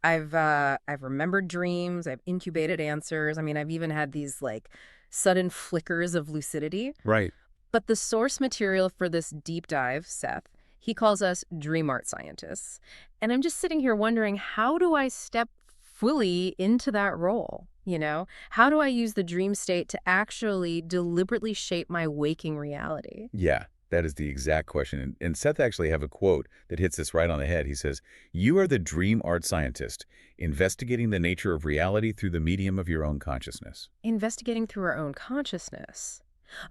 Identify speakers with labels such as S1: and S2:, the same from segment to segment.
S1: I've remembered dreams, I've incubated answers. I mean, I've even had these like sudden flickers of lucidity.
S2: Right.
S1: But the source material for this deep dive, Seth, he calls us dream art scientists. And I'm just sitting here wondering, how do I step fully into that role? How do I use the dream state to actually deliberately shape my waking reality?
S2: Yeah, that is the exact question. And Seth actually have a quote that hits this right on the head. He says, "You are the dream art scientist, investigating the nature of reality through the medium of your own consciousness."
S1: Investigating through our own consciousness.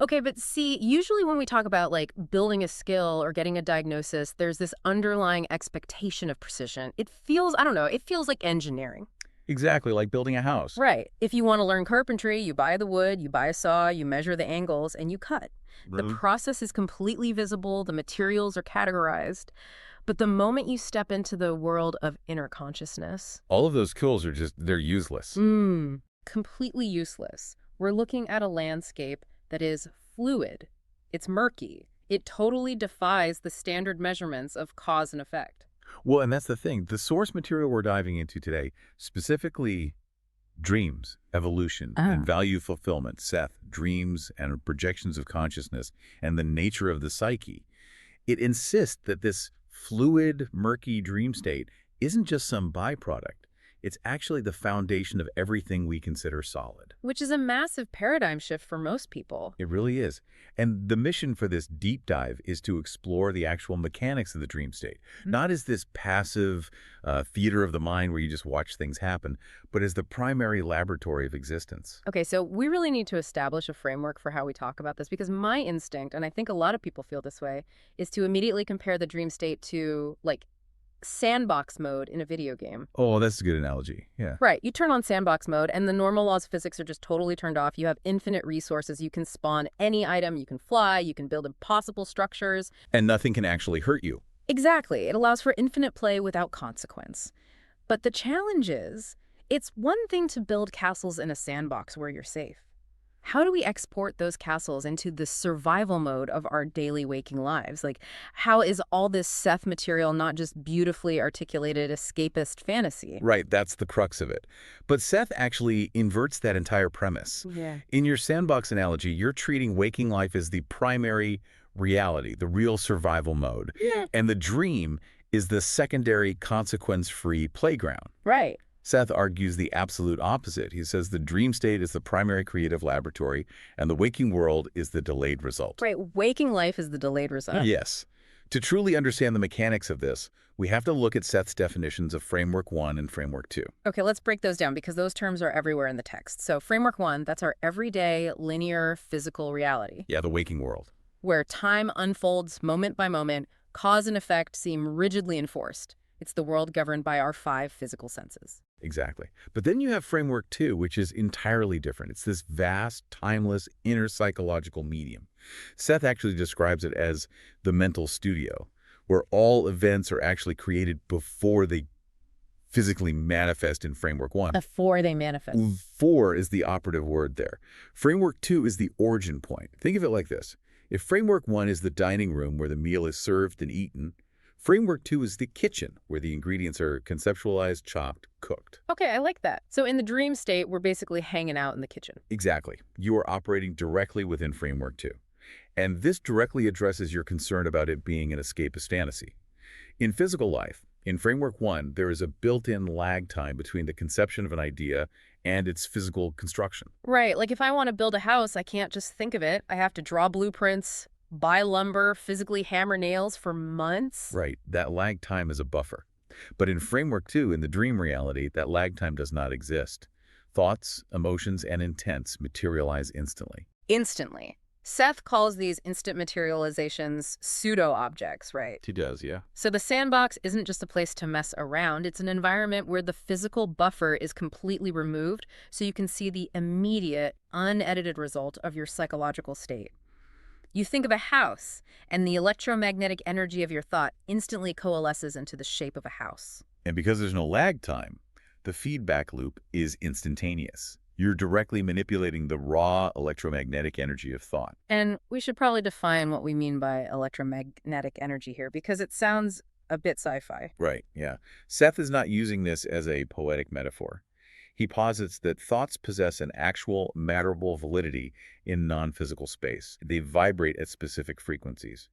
S1: Okay, but see, usually when we talk about like building a skill or getting a diagnosis, there's this underlying expectation of precision. It feels, I don't know, it feels like engineering.
S2: Exactly like building a house.
S1: Right. If you want to learn carpentry, you buy the wood, you buy a saw, you measure the angles, and you cut. The
S2: Really?
S1: process is completely visible, the materials are categorized. But the moment you step into the world of inner consciousness,
S2: All of those skills are they're useless.
S1: completely useless. We're looking at a landscape that is fluid. It's murky. It totally defies the standard measurements of cause and effect.
S2: Well, and that's the thing. The source material we're diving into today, specifically dreams, evolution, and value fulfillment, Seth, dreams and projections of consciousness, and the nature of the psyche, it insists that this fluid, murky dream state isn't just some byproduct. It's actually the foundation of everything we consider solid.
S1: Which is a massive paradigm shift for most people.
S2: It really is. And the mission for this deep dive is to explore the actual mechanics of the dream state, not as this passive theater of the mind where you just watch things happen, but as the primary laboratory of existence.
S1: Okay, so we really need to establish a framework for how we talk about this because my instinct, and I think a lot of people feel this way, is to immediately compare the dream state to, like, sandbox mode in a video game.
S2: Oh, that's a good analogy. Yeah.
S1: Right. You turn on sandbox mode and the normal laws of physics are just totally turned off. You have infinite resources. You can spawn any item. You can fly. You can build impossible structures.
S2: And nothing can actually hurt you.
S1: Exactly. It allows for infinite play without consequence. But the challenge is, it's one thing to build castles in a sandbox where you're safe. How do we export those castles into the survival mode of our daily waking lives? Like, how is all this Seth material not just beautifully articulated escapist fantasy?
S2: Right, that's the crux of it. But Seth actually inverts that entire premise.
S1: Yeah.
S2: In your sandbox analogy, you're treating waking life as the primary reality, the real survival mode.
S1: Yeah.
S2: And the dream is the secondary consequence-free playground.
S1: Right.
S2: Seth argues the absolute opposite. He says the dream state is the primary creative laboratory, and the waking world is the delayed result.
S1: Right. Waking life is the delayed result.
S2: Yes. To truly understand the mechanics of this, we have to look at Seth's definitions of Framework 1 and Framework 2.
S1: Okay, let's break those down because those terms are everywhere in the text. So Framework 1, that's our everyday, linear, physical reality,
S2: Yeah, the waking world.
S1: where time unfolds moment by moment, cause and effect seem rigidly enforced. It's the world governed by our 5 physical senses.
S2: Exactly. But then you have Framework 2, which is entirely different. It's this vast, timeless, inner psychological medium. Seth actually describes it as the mental studio, where all events are actually created before they physically manifest in Framework 1.
S1: Before they manifest.
S2: Before is the operative word there. Framework 2 is the origin point. Think of it like this. If Framework 1 is the dining room where the meal is served and eaten, Framework 2 is the kitchen, where the ingredients are conceptualized, chopped, cooked.
S1: Okay, I like that. So in the dream state, we're basically hanging out in the kitchen.
S2: Exactly. You are operating directly within Framework 2. And this directly addresses your concern about it being an escapist fantasy. In physical life, in Framework 1, there is a built-in lag time between the conception of an idea and its physical construction.
S1: Right, like if I want to build a house, I can't just think of it. I have to draw blueprints, buy lumber, physically hammer nails for months.
S2: Right, that lag time is a buffer. But in Framework 2, in the dream reality, that lag time does not exist. Thoughts, emotions, and intents materialize instantly.
S1: Instantly. Seth calls these instant materializations pseudo-objects, right?
S2: He does, yeah.
S1: So the sandbox isn't just a place to mess around. It's an environment where the physical buffer is completely removed so you can see the immediate, unedited result of your psychological state. You think of a house, and the electromagnetic energy of your thought instantly coalesces into the shape of a house.
S2: And because there's no lag time, the feedback loop is instantaneous. You're directly manipulating the raw electromagnetic energy of thought.
S1: And we should probably define what we mean by electromagnetic energy here, because it sounds a bit sci-fi.
S2: Right, yeah. Seth is not using this as a poetic metaphor. He posits that thoughts possess an actual, matterable validity in non-physical space. They vibrate at specific frequencies.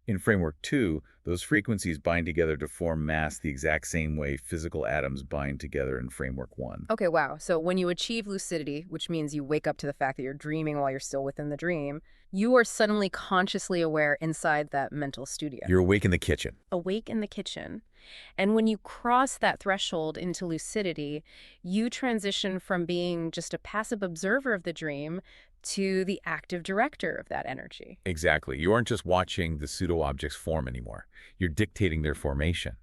S2: In Framework 2, those frequencies bind together to form mass the exact same way physical atoms bind together in Framework 1.
S1: Okay, wow. So when you achieve lucidity, which means you wake up to the fact that you're dreaming while you're still within the dream, you are suddenly consciously aware inside that mental studio.
S2: You're awake in the kitchen.
S1: Awake in the kitchen. And when you cross that threshold into lucidity, you transition from being just a passive observer of the dream to the active director of that energy.
S2: Exactly. You aren't just watching the pseudo-objects form anymore. You're dictating their formation.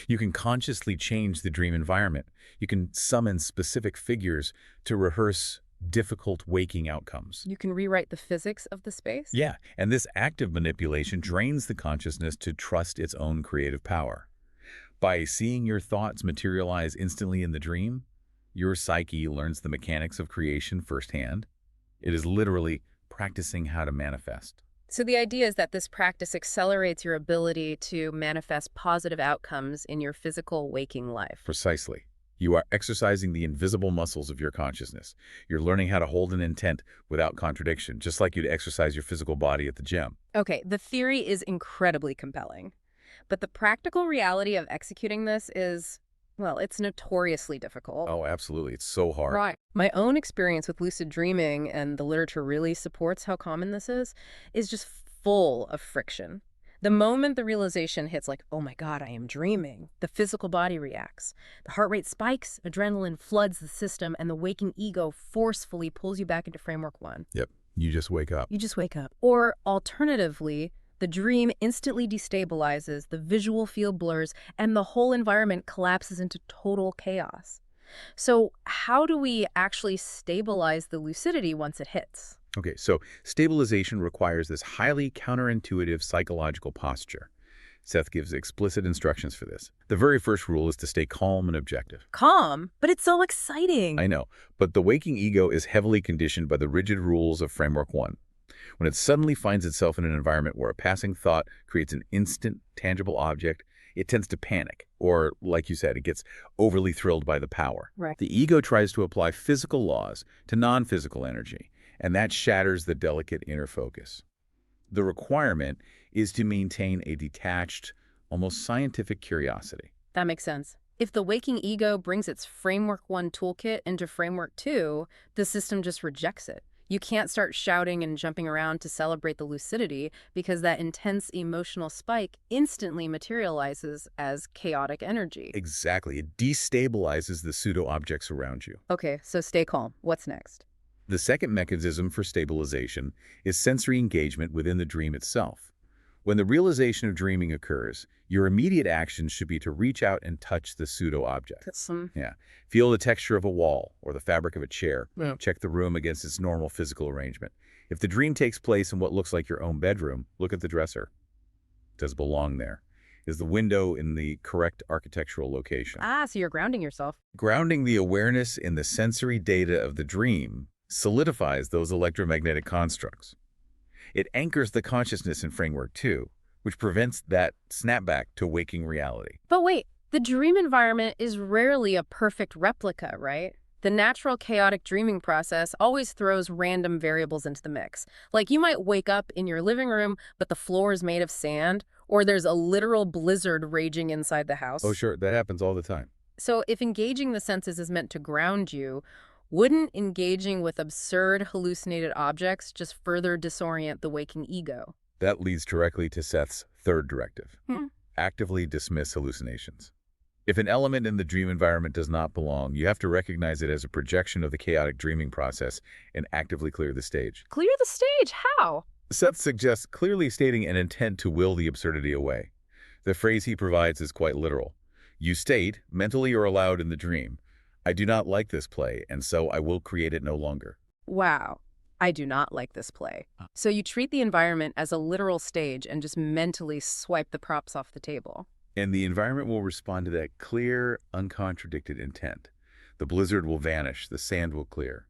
S2: You can consciously change the dream environment. You can summon specific figures to rehearse difficult waking outcomes.
S1: You can rewrite the physics of the space?
S2: Yeah, and this active manipulation drains the consciousness to trust its own creative power. By seeing your thoughts materialize instantly in the dream, your psyche learns the mechanics of creation firsthand. It is literally practicing how to manifest.
S1: So the idea is that this practice accelerates your ability to manifest positive outcomes in your physical waking life.
S2: Precisely. You are exercising the invisible muscles of your consciousness. You're learning how to hold an intent without contradiction, just like you'd exercise your physical body at the gym.
S1: Okay, the theory is incredibly compelling, but the practical reality of executing this is, well, it's notoriously difficult.
S2: Oh, absolutely. It's so hard.
S1: Right. My own experience with lucid dreaming, and the literature really supports how common this is just full of friction. The moment the realization hits, like, oh my God, I am dreaming, the physical body reacts. The heart rate spikes, adrenaline floods the system, and the waking ego forcefully pulls you back into Framework 1.
S2: Yep. You just wake up.
S1: You just wake up. Or alternatively, the dream instantly destabilizes, the visual field blurs, and the whole environment collapses into total chaos. So how do we actually stabilize the lucidity once it hits?
S2: Okay, so stabilization requires this highly counterintuitive psychological posture. Seth gives explicit instructions for this. The very first rule is to stay calm and objective.
S1: Calm, but it's so exciting.
S2: I know, but the waking ego is heavily conditioned by the rigid rules of Framework 1. When it suddenly finds itself in an environment where a passing thought creates an instant, tangible object, it tends to panic, or, like you said, it gets overly thrilled by the power.
S1: Right.
S2: The ego tries to apply physical laws to non-physical energy, and that shatters the delicate inner focus. The requirement is to maintain a detached, almost scientific curiosity.
S1: That makes sense. If the waking ego brings its Framework 1 toolkit into Framework 2, the system just rejects it. You can't start shouting and jumping around to celebrate the lucidity because that intense emotional spike instantly materializes as chaotic energy.
S2: Exactly. It destabilizes the pseudo-objects around you.
S1: Okay, so stay calm. What's next?
S2: The second mechanism for stabilization is sensory engagement within the dream itself. When the realization of dreaming occurs, your immediate action should be to reach out and touch the pseudo-object. Yeah. Feel the texture of a wall or the fabric of a chair.
S1: Yeah.
S2: Check the room against its normal physical arrangement. If the dream takes place in what looks like your own bedroom, look at the dresser. Does it belong there? Is the window in the correct architectural location?
S1: So you're grounding yourself.
S2: Grounding the awareness in the sensory data of the dream solidifies those electromagnetic constructs. It anchors the consciousness in Framework 2, which prevents that snapback to waking reality.
S1: But wait, the dream environment is rarely a perfect replica, right? The natural chaotic dreaming process always throws random variables into the mix. Like you might wake up in your living room, but the floor is made of sand, or there's a literal blizzard raging inside the house.
S2: Oh, sure. That happens all the time.
S1: So if engaging the senses is meant to ground you, wouldn't engaging with absurd hallucinated objects just further disorient the waking ego?
S2: That leads directly to Seth's third directive. Actively dismiss hallucinations. If an element in the dream environment does not belong, you have to recognize it as a projection of the chaotic dreaming process and actively clear the stage.
S1: Clear the stage? How?
S2: Seth suggests clearly stating an intent to will the absurdity away. The phrase he provides is quite literal. You state, mentally or aloud in the dream, I do not like this play, and so I will create it no longer.
S1: Wow. I do not like this play. So you treat the environment as a literal stage and just mentally swipe the props off the table.
S2: And the environment will respond to that clear, uncontradicted intent. The blizzard will vanish, the sand will clear.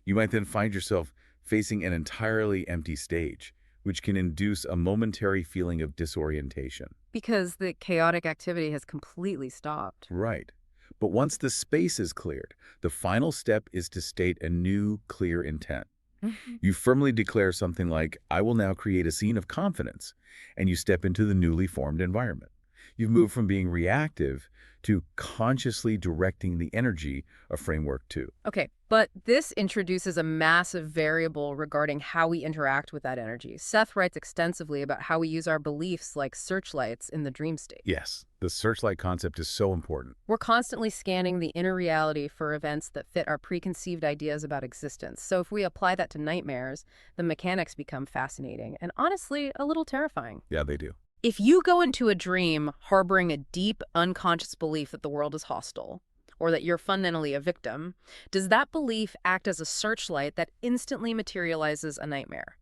S2: You might then find yourself facing an entirely empty stage, which can induce a momentary feeling of disorientation.
S1: Because the chaotic activity has completely stopped.
S2: Right. But once the space is cleared, the final step is to state a new, clear intent.
S1: Mhm.
S2: You firmly declare something like, I will now create a scene of confidence, and you step into the newly formed environment. You've moved from being reactive to consciously directing the energy of Framework 2.
S1: Okay, but this introduces a massive variable regarding how we interact with that energy. Seth writes extensively about how we use our beliefs like searchlights in the dream state.
S2: Yes, the searchlight concept is so important.
S1: We're constantly scanning the inner reality for events that fit our preconceived ideas about existence. So if we apply that to nightmares, the mechanics become fascinating and honestly a little terrifying.
S2: Yeah, they do.
S1: If you go into a dream harboring a deep, unconscious belief that the world is hostile, or that you're fundamentally a victim, does that belief act as a searchlight that instantly materializes a nightmare?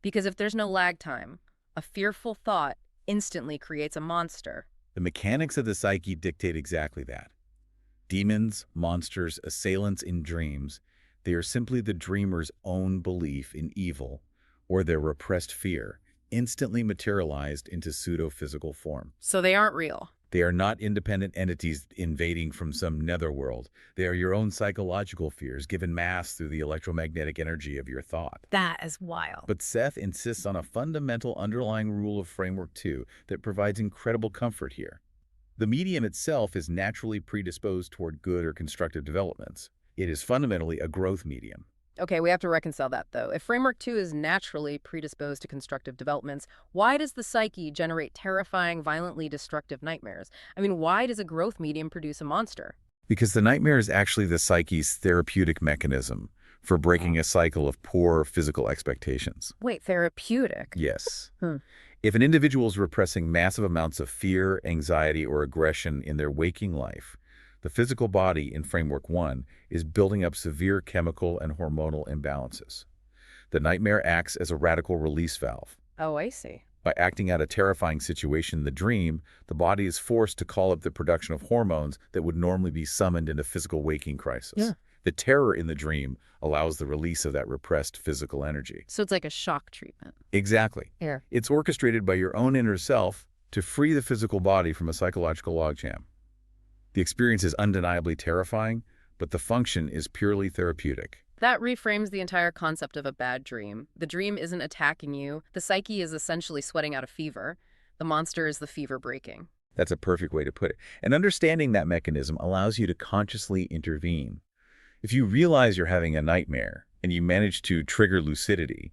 S1: Because if there's no lag time, a fearful thought instantly creates a monster.
S2: The mechanics of the psyche dictate exactly that. Demons, monsters, assailants in dreams, they are simply the dreamer's own belief in evil or their repressed fear, instantly materialized into pseudo-physical form.
S1: So they aren't real.
S2: They are not independent entities invading from some netherworld. They are your own psychological fears given mass through the electromagnetic energy of your thought.
S1: That is wild.
S2: But Seth insists on a fundamental underlying rule of Framework 2 that provides incredible comfort here. The medium itself is naturally predisposed toward good or constructive developments. It is fundamentally a growth medium.
S1: Okay, we have to reconcile that, though. If Framework 2 is naturally predisposed to constructive developments, why does the psyche generate terrifying, violently destructive nightmares? I mean, why does a growth medium produce a monster?
S2: Because the nightmare is actually the psyche's therapeutic mechanism for breaking a cycle of poor physical expectations.
S1: Wait, therapeutic?
S2: Yes.
S1: Hmm.
S2: If an individual is repressing massive amounts of fear, anxiety, or aggression in their waking life, the physical body in Framework 1 is building up severe chemical and hormonal imbalances. The nightmare acts as a radical release valve.
S1: Oh, I see.
S2: By acting out a terrifying situation in the dream, the body is forced to call up the production of hormones that would normally be summoned in a physical waking crisis.
S1: Yeah.
S2: The terror in the dream allows the release of that repressed physical energy.
S1: So it's like a shock treatment.
S2: Exactly.
S1: Here.
S2: It's orchestrated by your own inner self to free the physical body from a psychological logjam. The experience is undeniably terrifying, but the function is purely therapeutic.
S1: That reframes the entire concept of a bad dream. The dream isn't attacking you. The psyche is essentially sweating out a fever. The monster is the fever breaking.
S2: That's a perfect way to put it. And understanding that mechanism allows you to consciously intervene. If you realize you're having a nightmare and you manage to trigger lucidity,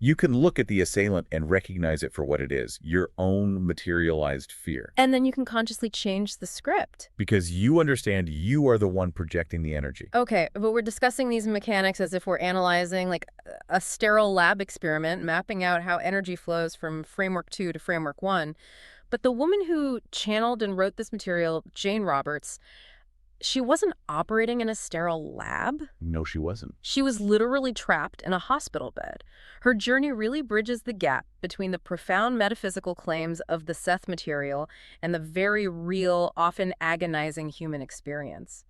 S2: you can look at the assailant and recognize it for what it is, your own materialized fear.
S1: And then you can consciously change the script.
S2: Because you understand you are the one projecting the energy.
S1: Okay, but we're discussing these mechanics as if we're analyzing like a sterile lab experiment, mapping out how energy flows from Framework 2 to Framework 1. But the woman who channeled and wrote this material, Jane Roberts, she wasn't operating in a sterile lab.
S2: No, she wasn't.
S1: She was literally trapped in a hospital bed. Her journey really bridges the gap between the profound metaphysical claims of the Seth material and the very real, often agonizing human experience.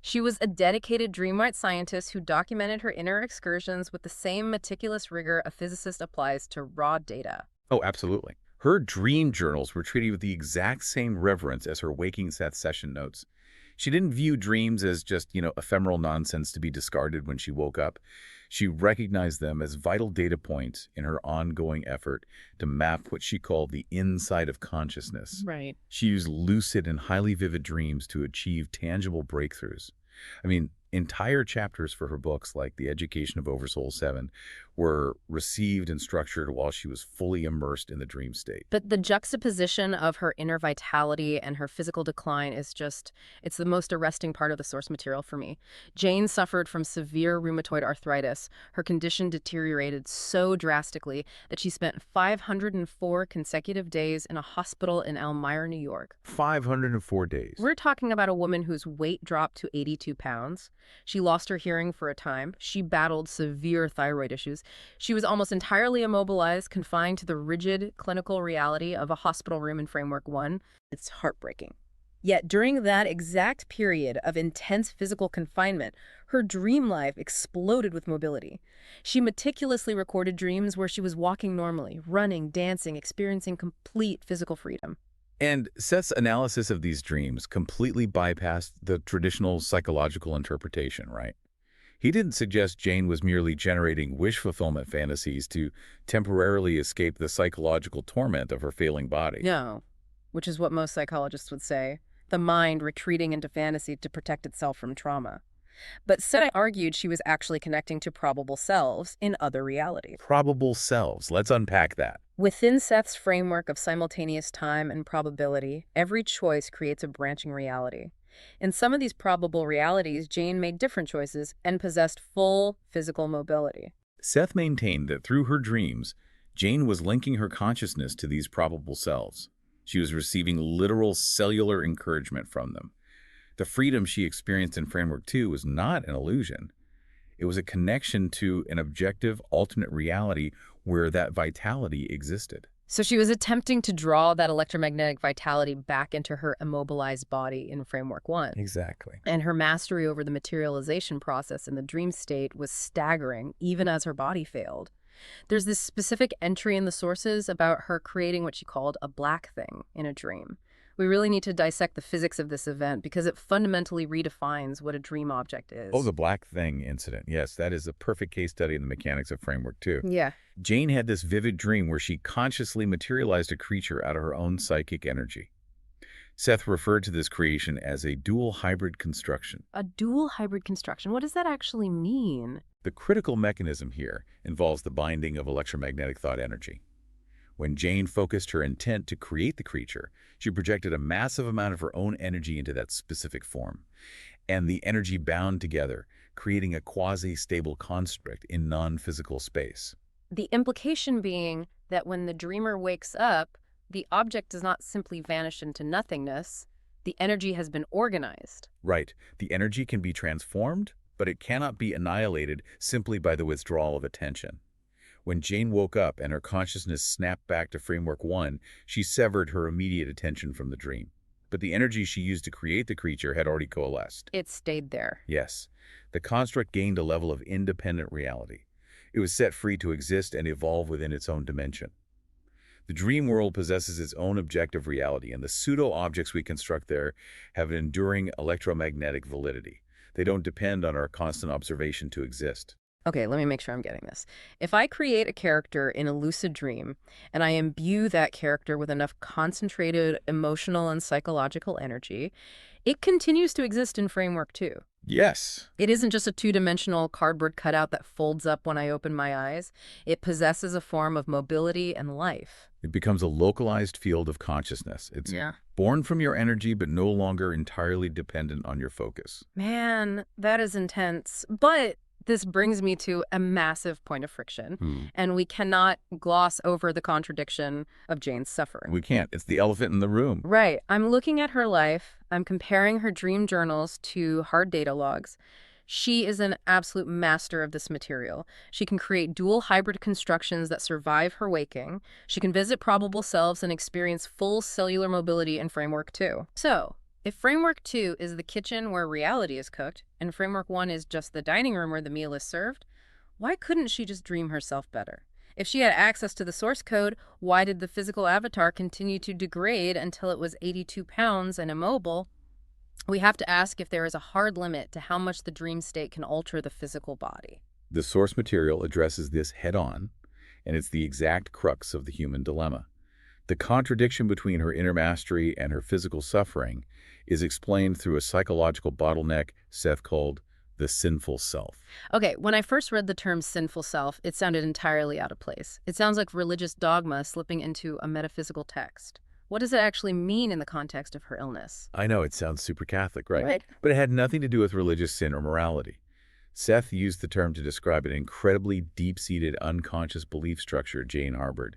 S1: She was a dedicated dreamlight scientist who documented her inner excursions with the same meticulous rigor a physicist applies to raw data.
S2: Oh, absolutely. Her dream journals were treated with the exact same reverence as her waking Seth session notes. She didn't view dreams as just, ephemeral nonsense to be discarded when she woke up. She recognized them as vital data points in her ongoing effort to map what she called the inside of consciousness.
S1: Right.
S2: She used lucid and highly vivid dreams to achieve tangible breakthroughs. I mean, entire chapters for her books, like The Education of Oversoul 7, were received and structured while she was fully immersed in the dream state.
S1: But the juxtaposition of her inner vitality and her physical decline is it's the most arresting part of the source material for me. Jane suffered from severe rheumatoid arthritis. Her condition deteriorated so drastically that she spent 504 consecutive days in a hospital in Elmira, New York.
S2: 504 days.
S1: We're talking about a woman whose weight dropped to 82 pounds. She lost her hearing for a time. She battled severe thyroid issues. She was almost entirely immobilized, confined to the rigid clinical reality of a hospital room in Framework 1. It's heartbreaking. Yet during that exact period of intense physical confinement, Her dream life exploded with mobility. She meticulously recorded dreams where she was walking normally, running, dancing, experiencing complete physical freedom.
S2: And Seth's analysis of these dreams completely bypassed the traditional psychological interpretation, right? He didn't suggest Jane was merely generating wish fulfillment fantasies to temporarily escape the psychological torment of her failing body.
S1: No, which is what most psychologists would say, the mind retreating into fantasy to protect itself from trauma. But Seth argued she was actually connecting to probable selves in other realities.
S2: Probable selves. Let's unpack that.
S1: Within Seth's framework of simultaneous time and probability, every choice creates a branching reality. In some of these probable realities, Jane made different choices and possessed full physical mobility.
S2: Seth maintained that through her dreams, Jane was linking her consciousness to these probable selves. She was receiving literal cellular encouragement from them. The freedom she experienced in Framework 2 was not an illusion. It was a connection to an objective, alternate reality where that vitality existed.
S1: So she was attempting to draw that electromagnetic vitality back into her immobilized body in Framework 1.
S2: Exactly.
S1: And her mastery over the materialization process in the dream state was staggering, even as her body failed. There's this specific entry in the sources about her creating what she called a black thing in a dream. We really need to dissect the physics of this event because it fundamentally redefines what a dream object is.
S2: Oh, the black thing incident. Yes, that is a perfect case study in the mechanics of Framework 2.
S1: Yeah.
S2: Jane had this vivid dream where she consciously materialized a creature out of her own psychic energy. Seth referred to this creation as a dual hybrid construction.
S1: A dual hybrid construction. What does that actually mean?
S2: The critical mechanism here involves the binding of electromagnetic thought energy. When Jane focused her intent to create the creature, she projected a massive amount of her own energy into that specific form. And the energy bound together, creating a quasi-stable construct in non-physical space.
S1: The implication being that when the dreamer wakes up, the object does not simply vanish into nothingness. The energy has been organized.
S2: Right. The energy can be transformed, but it cannot be annihilated simply by the withdrawal of attention. When Jane woke up and her consciousness snapped back to Framework 1, she severed her immediate attention from the dream. But the energy she used to create the creature had already coalesced.
S1: It stayed there.
S2: Yes. The construct gained a level of independent reality. It was set free to exist and evolve within its own dimension. The dream world possesses its own objective reality, and the pseudo-objects we construct there have an enduring electromagnetic validity. They don't depend on our constant observation to exist.
S1: Okay, let me make sure I'm getting this. If I create a character in a lucid dream and I imbue that character with enough concentrated emotional and psychological energy, it continues to exist in Framework 2.
S2: Yes.
S1: It isn't just a two-dimensional cardboard cutout that folds up when I open my eyes. It possesses a form of mobility and life.
S2: It becomes a localized field of consciousness. It's born from your energy, but no longer entirely dependent on your focus.
S1: Man, that is intense. But this brings me to a massive point of friction, and we cannot gloss over the contradiction of Jane's suffering.
S2: We can't. It's the elephant in the room.
S1: Right. I'm looking at her life. I'm comparing her dream journals to hard data logs. She is an absolute master of this material. She can create dual hybrid constructions that survive her waking. She can visit probable selves and experience full cellular mobility in Framework 2. So, if Framework 2 is the kitchen where reality is cooked, and Framework 1 is just the dining room where the meal is served, why couldn't she just dream herself better? If she had access to the source code, why did the physical avatar continue to degrade until it was 82 pounds and immobile? We have to ask if there is a hard limit to how much the dream state can alter the physical body.
S2: The source material addresses this head-on, and it's the exact crux of the human dilemma. The contradiction between her inner mastery and her physical suffering is explained through a psychological bottleneck Seth called the sinful self.
S1: Okay, when I first read the term sinful self, it sounded entirely out of place. It sounds like religious dogma slipping into a metaphysical text. What does it actually mean in the context of her illness?
S2: I know it sounds super Catholic, right?
S1: Right.
S2: But it had nothing to do with religious sin or morality. Seth used the term to describe an incredibly deep-seated unconscious belief structure Jane harbored.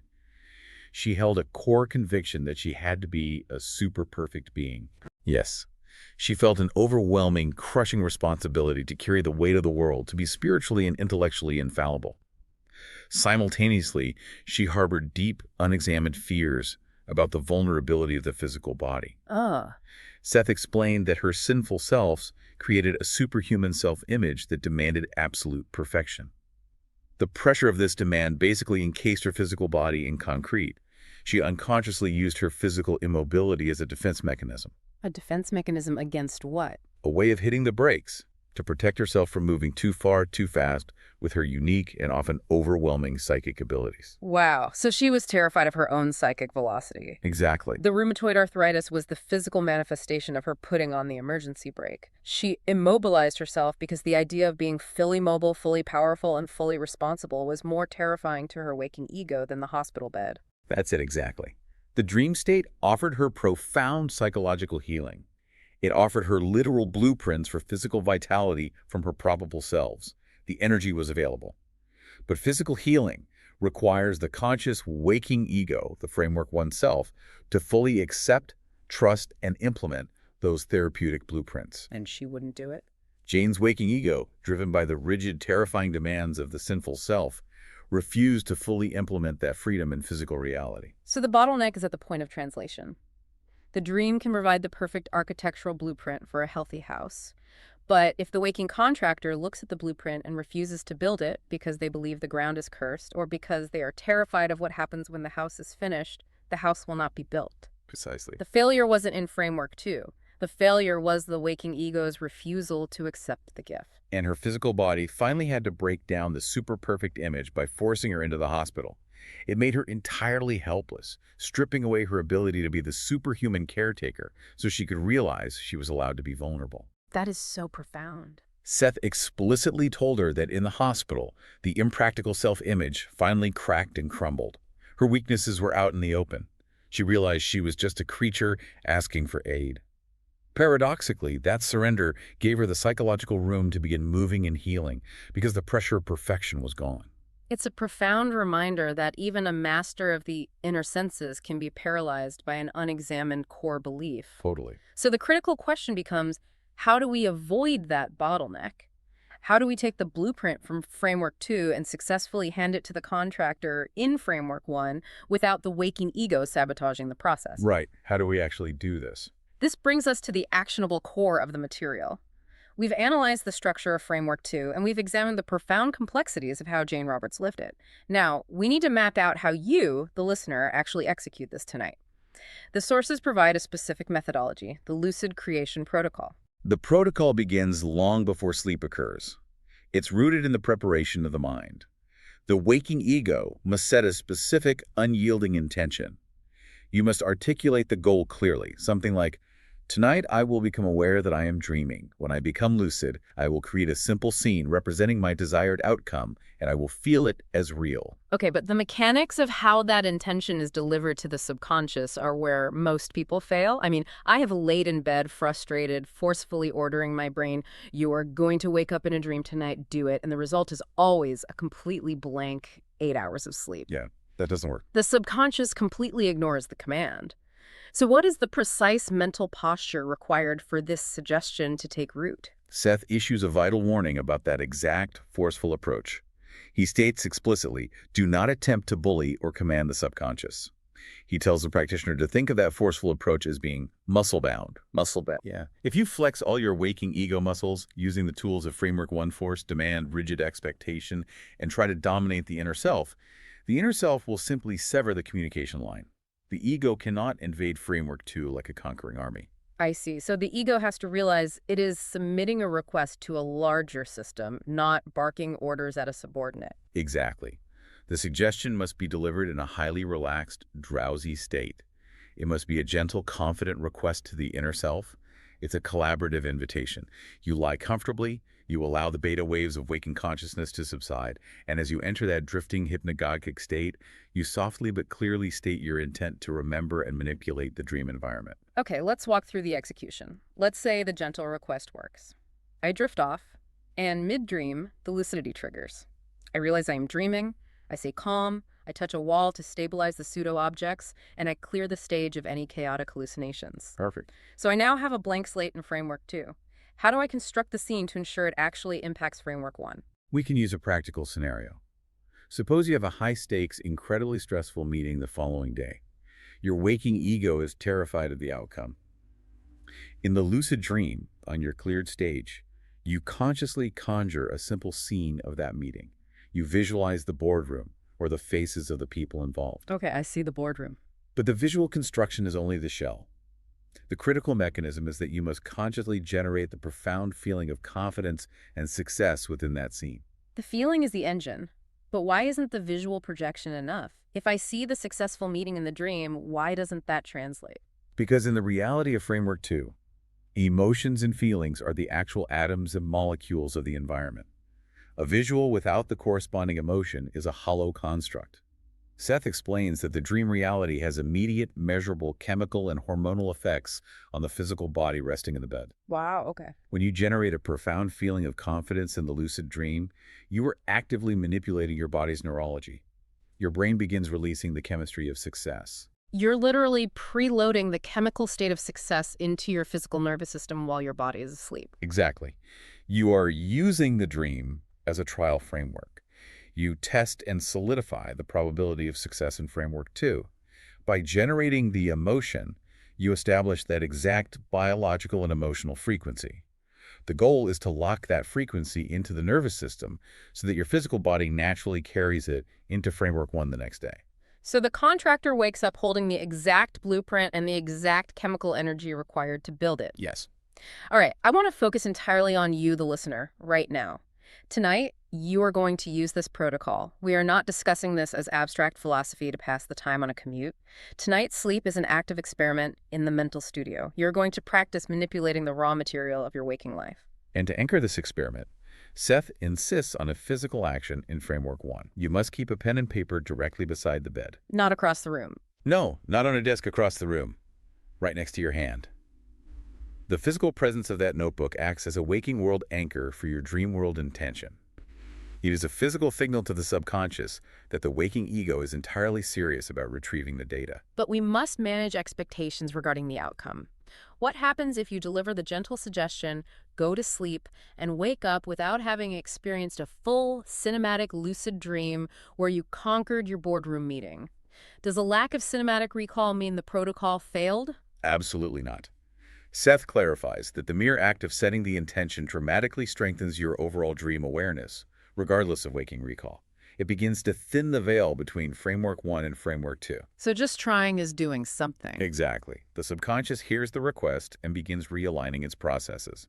S2: She held a core conviction that she had to be a super perfect being. Yes, she felt an overwhelming, crushing responsibility to carry the weight of the world, to be spiritually and intellectually infallible. Simultaneously, she harbored deep, unexamined fears about the vulnerability of the physical body.
S1: Ah.
S2: Seth explained that her sinful selves created a superhuman self-image that demanded absolute perfection. The pressure of this demand basically encased her physical body in concrete. She unconsciously used her physical immobility as a defense mechanism,
S1: A defense mechanism against what?
S2: a way of hitting the brakes to protect herself from moving too far, too fast with her unique and often overwhelming psychic abilities.
S1: Wow. So she was terrified of her own psychic velocity.
S2: Exactly.
S1: The rheumatoid arthritis was the physical manifestation of her putting on the emergency brake. She immobilized herself because the idea of being fully mobile, fully powerful, and fully responsible was more terrifying to her waking ego than the hospital bed.
S2: That's it exactly. The dream state offered her profound psychological healing. It offered her literal blueprints for physical vitality from her probable selves. The energy was available. But physical healing requires the conscious waking ego, the framework oneself, to fully accept, trust, and implement those therapeutic blueprints.
S1: And she wouldn't do it?
S2: Jane's waking ego, driven by the rigid, terrifying demands of the sinful self, refused to fully implement that freedom in physical reality.
S1: So the bottleneck is at the point of translation. The dream can provide the perfect architectural blueprint for a healthy house. But if the waking contractor looks at the blueprint and refuses to build it because they believe the ground is cursed or because they are terrified of what happens when the house is finished, the house will not be built.
S2: Precisely.
S1: The failure wasn't in framework 2. The failure was the waking ego's refusal to accept the gift.
S2: And her physical body finally had to break down the super-perfect image by forcing her into the hospital. It made her entirely helpless, stripping away her ability to be the superhuman caretaker so she could realize she was allowed to be vulnerable.
S1: That is so profound.
S2: Seth explicitly told her that in the hospital, the impractical self-image finally cracked and crumbled. Her weaknesses were out in the open. She realized she was just a creature asking for aid. Paradoxically, that surrender gave her the psychological room to begin moving and healing because the pressure of perfection was gone.
S1: It's a profound reminder that even a master of the inner senses can be paralyzed by an unexamined core belief.
S2: Totally.
S1: So the critical question becomes, how do we avoid that bottleneck? How do we take the blueprint from Framework 2 and successfully hand it to the contractor in Framework 1 without the waking ego sabotaging the process?
S2: Right. How do we actually do this?
S1: This brings us to the actionable core of the material. We've analyzed the structure of Framework 2, and we've examined the profound complexities of how Jane Roberts lived it. Now, we need to map out how you, the listener, actually execute this tonight. The sources provide a specific methodology, the Lucid Creation Protocol.
S2: The protocol begins long before sleep occurs. It's rooted in the preparation of the mind. The waking ego must set a specific, unyielding intention. You must articulate the goal clearly, something like, "Tonight I will become aware that I am dreaming. When I become lucid, I will create a simple scene representing my desired outcome, and I will feel it as real."
S1: Okay, but the mechanics of how that intention is delivered to the subconscious are where most people fail. I mean, I have laid in bed frustrated, forcefully ordering my brain, "You are going to wake up in a dream tonight, do it." And the result is always a completely blank 8 hours of sleep.
S2: Yeah, that doesn't work.
S1: The subconscious completely ignores the command. So what is the precise mental posture required for this suggestion to take root?
S2: Seth issues a vital warning about that exact forceful approach. He states explicitly, do not attempt to bully or command the subconscious. He tells the practitioner to think of that forceful approach as being muscle-bound. Muscle-bound. Yeah. If you flex all your waking ego muscles using the tools of Framework 1 force, demand, rigid expectation, and try to dominate the inner self will simply sever the communication line. The ego cannot invade Framework 2 like a conquering army.
S1: I see. So the ego has to realize it is submitting a request to a larger system, not barking orders at a subordinate.
S2: Exactly. The suggestion must be delivered in a highly relaxed, drowsy state. It must be a gentle, confident request to the inner self. It's a collaborative invitation. You lie comfortably, you allow the beta waves of waking consciousness to subside, and as you enter that drifting hypnagogic state, you softly but clearly state your intent to remember and manipulate the dream environment.
S1: Okay, let's walk through the execution. Let's say the gentle request works. I drift off, and mid-dream, the lucidity triggers. I realize I am dreaming, I say calm, I touch a wall to stabilize the pseudo-objects, and I clear the stage of any chaotic hallucinations.
S2: Perfect.
S1: So I now have a blank slate in Framework 2. How do I construct the scene to ensure it actually impacts Framework 1?
S2: We can use a practical scenario. Suppose you have a high-stakes, incredibly stressful meeting the following day. Your waking ego is terrified of the outcome. In the lucid dream, on your cleared stage, you consciously conjure a simple scene of that meeting. You visualize the boardroom or the faces of the people involved.
S1: Okay, I see the boardroom.
S2: But the visual construction is only the shell. The critical mechanism is that you must consciously generate the profound feeling of confidence and success within that scene.
S1: The feeling is the engine. But why isn't the visual projection enough? If I see the successful meeting in the dream, why doesn't that translate?
S2: Because in the reality of Framework 2, emotions and feelings are the actual atoms and molecules of the environment. A visual without the corresponding emotion is a hollow construct. Seth explains that the dream reality has immediate, measurable chemical and hormonal effects on the physical body resting in the bed.
S1: Wow, okay.
S2: When you generate a profound feeling of confidence in the lucid dream, you are actively manipulating your body's neurology. Your brain begins releasing the chemistry of success.
S1: You're literally preloading the chemical state of success into your physical nervous system while your body is asleep.
S2: Exactly. You are using the dream as a trial framework. You test and solidify the probability of success in Framework 2. By generating the emotion, you establish that exact biological and emotional frequency. The goal is to lock that frequency into the nervous system so that your physical body naturally carries it into Framework 1 the next day.
S1: So the contractor wakes up holding the exact blueprint and the exact chemical energy required to build it.
S2: Yes.
S1: All right, I want to focus entirely on you, the listener, right now. Tonight, you are going to use this protocol. We are not discussing this as abstract philosophy to pass the time on a commute. Tonight's sleep is an active experiment in the mental studio. You're going to practice manipulating the raw material of your waking life.
S2: And to anchor this experiment, Seth insists on a physical action in Framework 1. You must keep a pen and paper directly beside the bed.
S1: Not across the room.
S2: No, not on a desk across the room. Right next to your hand. The physical presence of that notebook acts as a waking world anchor for your dream world intention. It is a physical signal to the subconscious that the waking ego is entirely serious about retrieving the data.
S1: But we must manage expectations regarding the outcome. What happens if you deliver the gentle suggestion, go to sleep, and wake up without having experienced a full, cinematic, lucid dream where you conquered your boardroom meeting? Does a lack of cinematic recall mean the protocol failed?
S2: Absolutely not. Seth clarifies that the mere act of setting the intention dramatically strengthens your overall dream awareness, regardless of waking recall. It begins to thin the veil between Framework 1 and Framework 2.
S1: So just trying is doing something.
S2: Exactly. The subconscious hears the request and begins realigning its processes.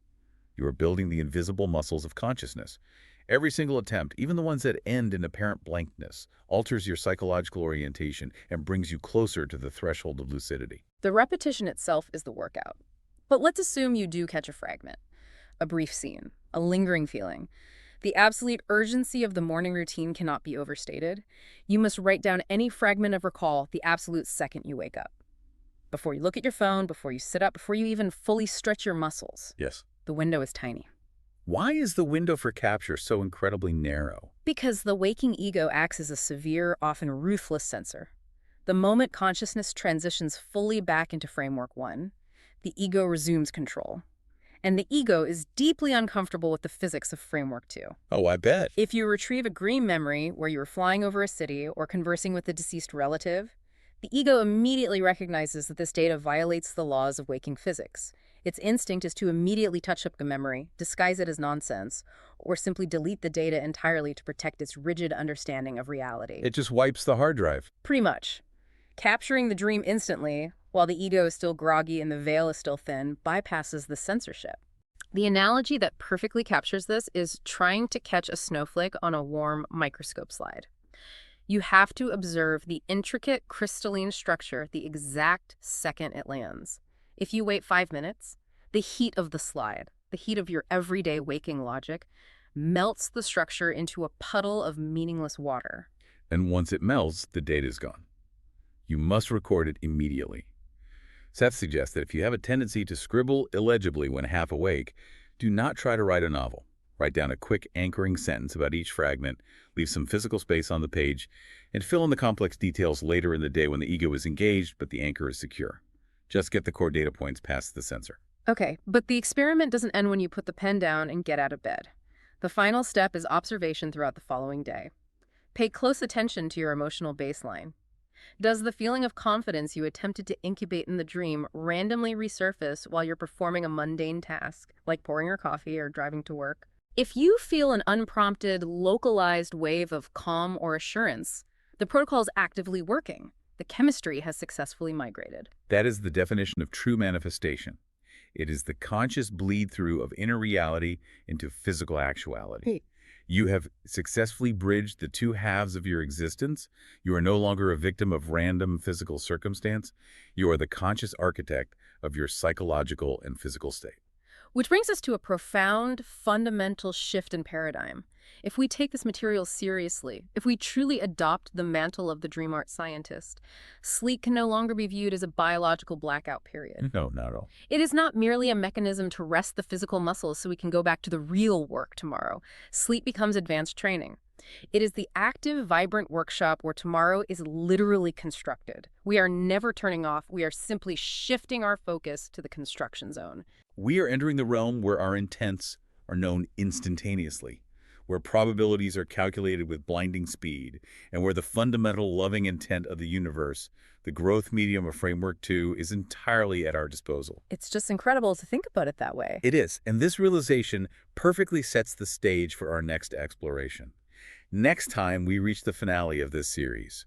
S2: You are building the invisible muscles of consciousness. Every single attempt, even the ones that end in apparent blankness, alters your psychological orientation and brings you closer to the threshold of lucidity.
S1: The repetition itself is the workout. But let's assume you do catch a fragment, a brief scene, a lingering feeling. The absolute urgency of the morning routine cannot be overstated. You must write down any fragment of recall the absolute second you wake up. Before you look at your phone, before you sit up, before you even fully stretch your muscles.
S2: Yes.
S1: The window is tiny.
S2: Why is the window for capture so incredibly narrow?
S1: Because the waking ego acts as a severe, often ruthless censor. The moment consciousness transitions fully back into Framework 1, the ego resumes control. And the ego is deeply uncomfortable with the physics of Framework 2.
S2: Oh, I bet.
S1: If you retrieve a dream memory where you were flying over a city or conversing with a deceased relative, the ego immediately recognizes that this data violates the laws of waking physics. Its instinct is to immediately touch up the memory, disguise it as nonsense, or simply delete the data entirely to protect its rigid understanding of reality.
S2: It just wipes the hard drive.
S1: Pretty much. Capturing the dream instantly, while the ego is still groggy and the veil is still thin, bypasses the censorship. The analogy that perfectly captures this is trying to catch a snowflake on a warm microscope slide. You have to observe the intricate crystalline structure the exact second it lands. If you wait 5 minutes, the heat of the slide, the heat of your everyday waking logic, melts the structure into a puddle of meaningless water.
S2: And once it melts, the data is gone. You must record it immediately. Seth suggests that if you have a tendency to scribble illegibly when half awake, do not try to write a novel. Write down a quick anchoring sentence about each fragment, leave some physical space on the page, and fill in the complex details later in the day when the ego is engaged but the anchor is secure. Just get the core data points past the censor.
S1: Okay, but the experiment doesn't end when you put the pen down and get out of bed. The final step is observation throughout the following day. Pay close attention to your emotional baseline. Does the feeling of confidence you attempted to incubate in the dream randomly resurface while you're performing a mundane task, like pouring your coffee or driving to work? If you feel an unprompted, localized wave of calm or assurance, the protocol is actively working. The chemistry has successfully migrated.
S2: That is the definition of true manifestation. It is the conscious bleed-through of inner reality into physical actuality. You have successfully bridged the two halves of your existence. You are no longer a victim of random physical circumstance. You are the conscious architect of your psychological and physical state.
S1: Which brings us to a profound, fundamental shift in paradigm. If we take this material seriously, if we truly adopt the mantle of the dream art scientist, sleep can no longer be viewed as a biological blackout period.
S2: No, not at all.
S1: It is not merely a mechanism to rest the physical muscles so we can go back to the real work tomorrow. Sleep becomes advanced training. It is the active, vibrant workshop where tomorrow is literally constructed. We are never turning off. We are simply shifting our focus to the construction zone.
S2: We are entering the realm where our intents are known instantaneously, where probabilities are calculated with blinding speed, and where the fundamental loving intent of the universe, the growth medium of Framework 2, is entirely at our disposal.
S1: It's just incredible to think about it that way.
S2: It is, and this realization perfectly sets the stage for our next exploration. Next time we reach the finale of this series,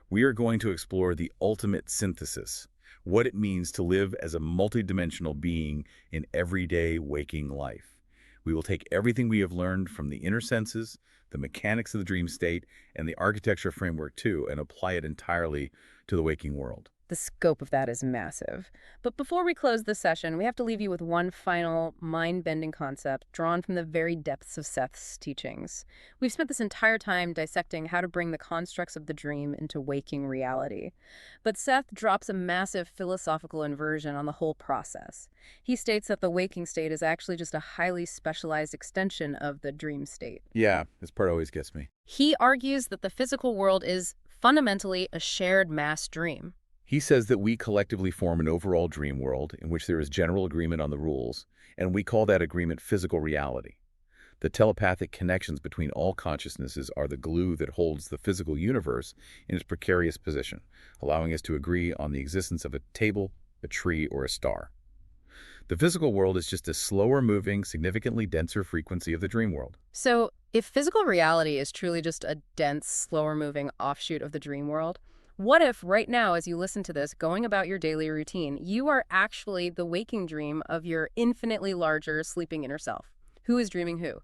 S2: we are going to explore the ultimate synthesis, what it means to live as a multidimensional being in everyday waking life. We will take everything we have learned from the inner senses, the mechanics of the dream state, and the architecture framework 2 and apply it entirely to the waking world.
S1: The scope of that is massive. But before we close this session, we have to leave you with one final mind-bending concept drawn from the very depths of Seth's teachings. We've spent this entire time dissecting how to bring the constructs of the dream into waking reality. But Seth drops a massive philosophical inversion on the whole process. He states that the waking state is actually just a highly specialized extension of the dream state.
S2: Yeah, this part always gets me.
S1: He argues that the physical world is fundamentally a shared mass dream.
S2: He says that we collectively form an overall dream world in which there is general agreement on the rules, and we call that agreement physical reality. The telepathic connections between all consciousnesses are the glue that holds the physical universe in its precarious position, allowing us to agree on the existence of a table, a tree, or a star. The physical world is just a slower-moving, significantly denser frequency of the dream world.
S1: So, if physical reality is truly just a dense, slower-moving offshoot of the dream world, what if right now, as you listen to this, going about your daily routine, you are actually the waking dream of your infinitely larger sleeping inner self? Who is dreaming who?